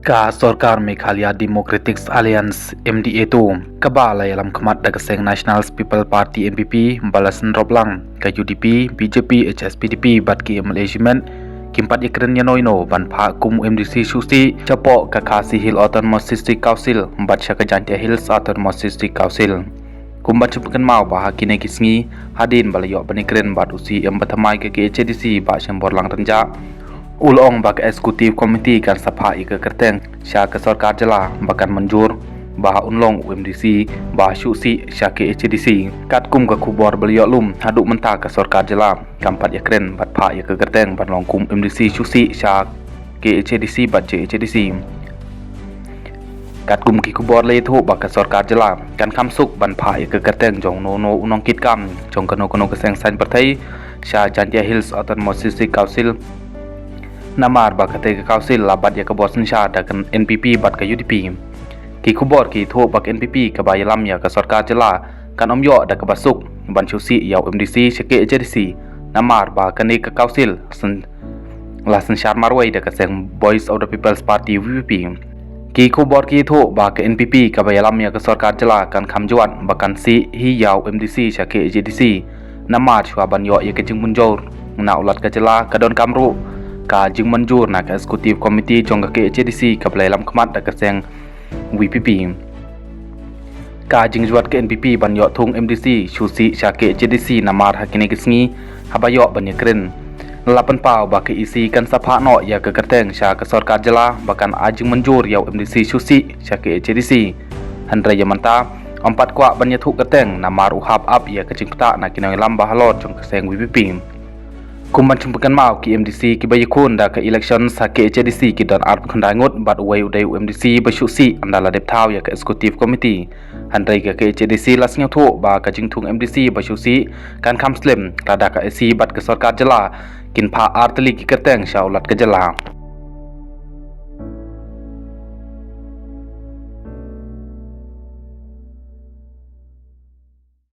Ka Sorkar Meghalaya Democratic Alliance MDA tu kabala alam kemat dagaseng National People Party NPP balasan roblang ka UDP BJP HSPDP bat ki management kimpat ikren yanoino ban pha kum MDC susi chapo ka Khasi Hill Autonomous District Council bat syaka Jantia Hills Autonomous District Council kumbat chupakan mau bah kine kisngi hadin balayo banikren bat usi yang batamai ke HDC ba syambor lang renja Ulong bak eksekutif komiti kan sapha ika kerteng sya ke Sorkar jela bakan manjur bah unlong UMDC bah syusi sya ke HDC kat kum ka kubor beliau lum haduk mentah ke Sorkar jela kampat yakren bat pha ika kerteng bat long kum UMDC syusi sya ke HDC bat HDC kat kum ki kubor le thu bak ke Sorkar jela kan kamsuk ban pha ika kerteng jong no unong kit kam jong kano keseng sain partai sya Jantia Hills Autonomous District Council Namar bakate ke kausil labat ya ke bosan syah dakan NPP bat ke UDP ki kubor ki thu bak NPP ke bayalam ya ke Sorkar jela kan omyo da ke basuk ban syusi ya MDC syake JDC namar ba kane ke kausil sen lasen syar marwai da ke seng Voice of the People's Party VPP ki kubor ki thu ba ke NPP ke bayalam ya ke Sorkar jela kan khamjuan bakan si hi ya MDC syake JDC namar syua ban yo ya ke jing munjor na ulat ke jela ka don kamru ka jing manjur nak eksekutif komiti jong ke HDC ka lam kemat da keseng VPP ka jing juat ke NPP ban yo thung MDC syusi sya ke HDC namar hakine kisngi habayo ban yakren lapan pau ba ke isi kan sapha no ya ke kerteng sya ke Sorkar jela bakan ajing manjur ya MDC syusi sya ke HDC handra yamanta empat kwa ban yathuk kerteng namar uhap up ya ke jingta nak kinai lamba halot jong keseng VPP Kumban cumpukan mau ki MDC ki bayakun da ke election sa ke HDC ki dan art khundai ngot bat way udai MDC basyusi andala dep thau ya ke executive committee handai ke HDC lasnya thu ba ka jingthung MDC basyusi kan kham slim rada ka AC bat ke Sorkar jela kin pha artli ki kerteng syaulat ke jela